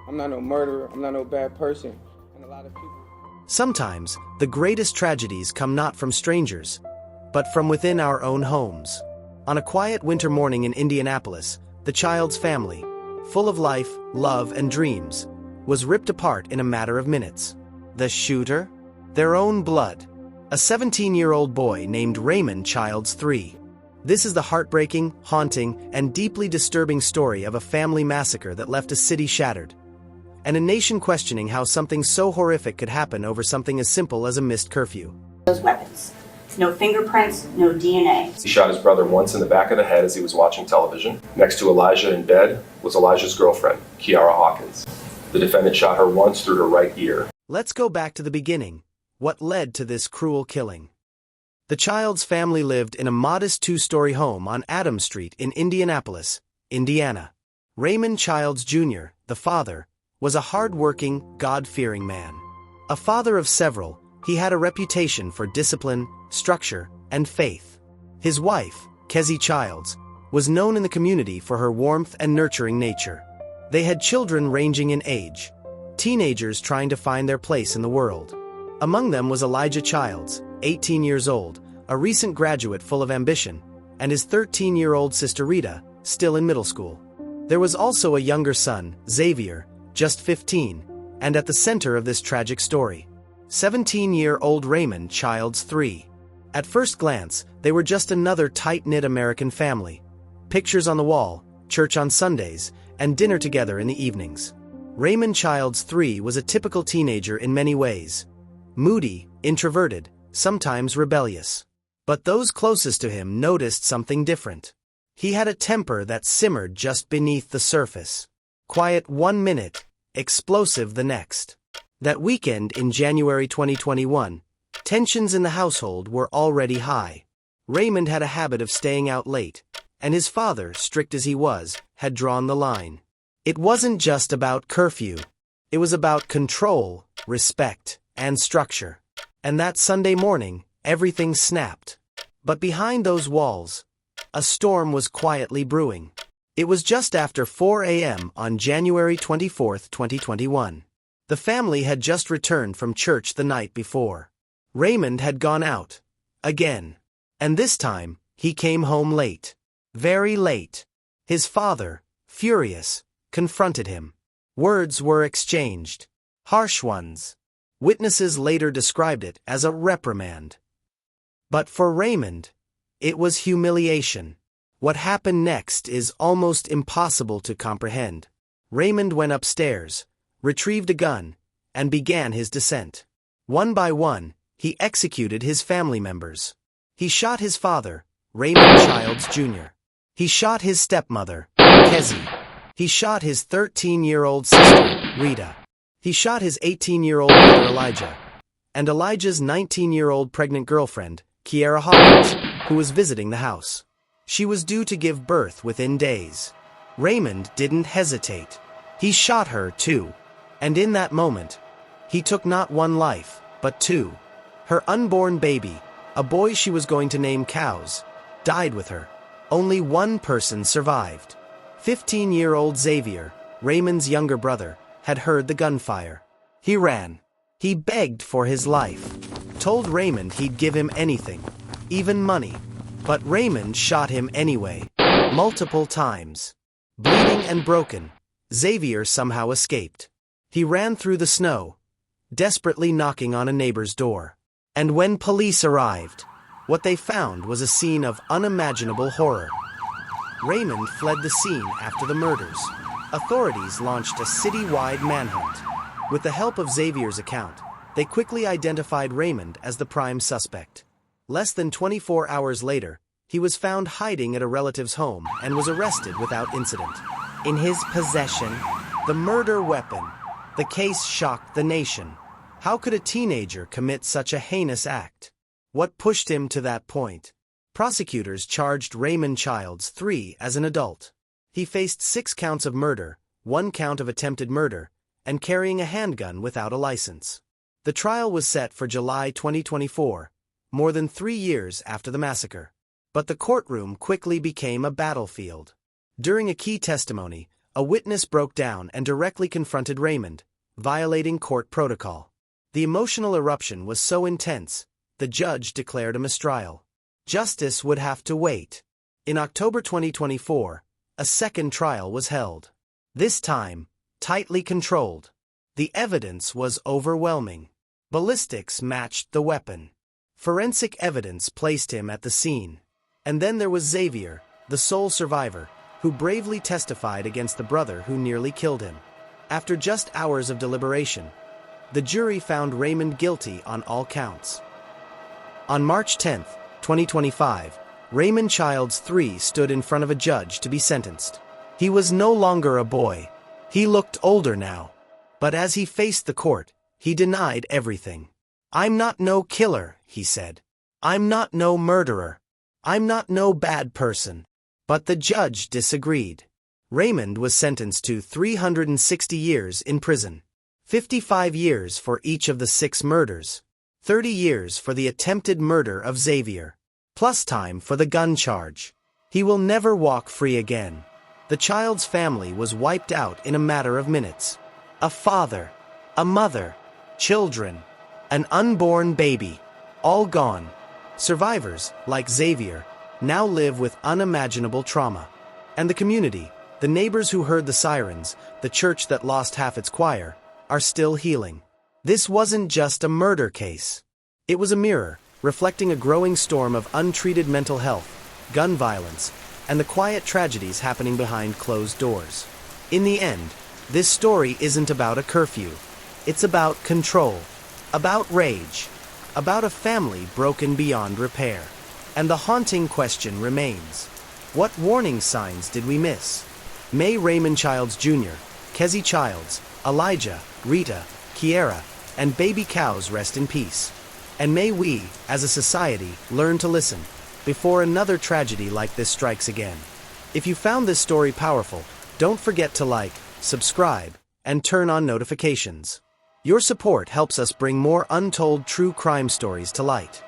I'm not no murderer. I'm not no bad person. And a lot of people. Sometimes, the greatest tragedies come not from strangers, but from within our own homes. On a quiet winter morning in Indianapolis, the Childs family, full of life, love, and dreams, was ripped apart in a matter of minutes. The shooter? Their own blood. A 17-year-old boy named Raymond Childs III. This is the heartbreaking, haunting, and deeply disturbing story of a family massacre that left a city shattered, and a nation questioning how something so horrific could happen over something as simple as a missed curfew. Those weapons. No fingerprints, no DNA. He shot his brother once in the back of the head as he was watching television. Next to Elijah in bed was Elijah's girlfriend, Kiara Hawkins. The defendant shot her once through her right ear. Let's go back to the beginning. What led to this cruel killing? The Childs family lived in a modest two-story home on Adams Street in Indianapolis, Indiana. Raymond Childs Jr., the father, was a hard-working, God-fearing man. A father of several, he had a reputation for discipline, structure, and faith. His wife, Kezzie Childs, was known in the community for her warmth and nurturing nature. They had children ranging in age, teenagers trying to find their place in the world. Among them was Elijah Childs, 18 years old, a recent graduate full of ambition, and his 13-year-old sister Rita, still in middle school. There was also a younger son, Xavier, just 15, and at the center of this tragic story, 17-year-old Raymond Childs III. At first glance, they were just another tight-knit American family. Pictures on the wall, church on Sundays, and dinner together in the evenings. Raymond Childs III was a typical teenager in many ways. Moody, introverted, sometimes rebellious. But those closest to him noticed something different. He had a temper that simmered just beneath the surface. Quiet 1 minute, explosive the next. That weekend in January 2021, tensions in the household were already high. Raymond had a habit of staying out late, and his father, strict as he was, had drawn the line. It wasn't just about curfew. It was about control, respect, and structure. And that Sunday morning, everything snapped. But behind those walls, a storm was quietly brewing. It was just after 4 a.m. on January 24, 2021. The family had just returned from church the night before. Raymond had gone out. Again. And this time, he came home late. Very late. His father, furious, confronted him. Words were exchanged. Harsh ones. Witnesses later described it as a reprimand. But for Raymond, it was humiliation. What happened next is almost impossible to comprehend. Raymond went upstairs, retrieved a gun, and began his descent. One by one, he executed his family members. He shot his father, Raymond Childs Jr. He shot his stepmother, Kezzie. He shot his 13-year-old sister, Rita. He shot his 18-year-old brother Elijah, and Elijah's 19-year-old pregnant girlfriend, Kiara Hawkins, who was visiting the house. She was due to give birth within days. Raymond didn't hesitate. He shot her too. And in that moment, he took not one life, but two. Her unborn baby, a boy she was going to name Cows, died with her. Only one person survived. 15-year-old Xavier, Raymond's younger brother, had heard the gunfire. He ran. He begged for his life. Told Raymond he'd give him anything, even money. But Raymond shot him anyway, multiple times. Bleeding and broken, Xavier somehow escaped. He ran through the snow, desperately knocking on a neighbor's door. And when police arrived, what they found was a scene of unimaginable horror. Raymond fled the scene after the murders. Authorities launched a citywide manhunt. With the help of Xavier's account, they quickly identified Raymond as the prime suspect. Less than 24 hours later, he was found hiding at a relative's home and was arrested without incident. In his possession, the murder weapon. The case shocked the nation. How could a teenager commit such a heinous act? What pushed him to that point? Prosecutors charged Raymond Childs III as an adult. He faced 6 counts of murder, 1 count of attempted murder, and carrying a handgun without a license. The trial was set for July 2024, more than 3 years after the massacre. But the courtroom quickly became a battlefield. During a key testimony, a witness broke down and directly confronted Raymond, violating court protocol. The emotional eruption was so intense, the judge declared a mistrial. Justice would have to wait. In October 2024, a second trial was held. This time, tightly controlled. The evidence was overwhelming. Ballistics matched the weapon. Forensic evidence placed him at the scene. And then there was Xavier, the sole survivor, who bravely testified against the brother who nearly killed him. After just hours of deliberation, the jury found Raymond guilty on all counts. On March 10, 2025, Raymond Childs III stood in front of a judge to be sentenced. He was no longer a boy. He looked older now. But as he faced the court, he denied everything. "I'm not no killer," he said. "I'm not no murderer. I'm not no bad person." But the judge disagreed. Raymond was sentenced to 360 years in prison. 55 years for each of the 6 murders. 30 years for the attempted murder of Xavier. Plus time for the gun charge. He will never walk free again. The child's family was wiped out in a matter of minutes. A father, a mother, children, an unborn baby, all gone. Survivors, like Xavier, now live with unimaginable trauma. And the community, the neighbors who heard the sirens, the church that lost half its choir, are still healing. This wasn't just a murder case. It was a mirror, reflecting a growing storm of untreated mental health, gun violence, and the quiet tragedies happening behind closed doors. In the end, this story isn't about a curfew. It's about control, about rage, about a family broken beyond repair. And the haunting question remains: what warning signs did we miss? May Raymond Childs Jr., Kezzy Childs, Elijah, Rita, Kiera, and baby cows rest in peace. And may we, as a society, learn to listen before another tragedy like this strikes again. If you found this story powerful, don't forget to like, subscribe, and turn on notifications. Your support helps us bring more untold true crime stories to light.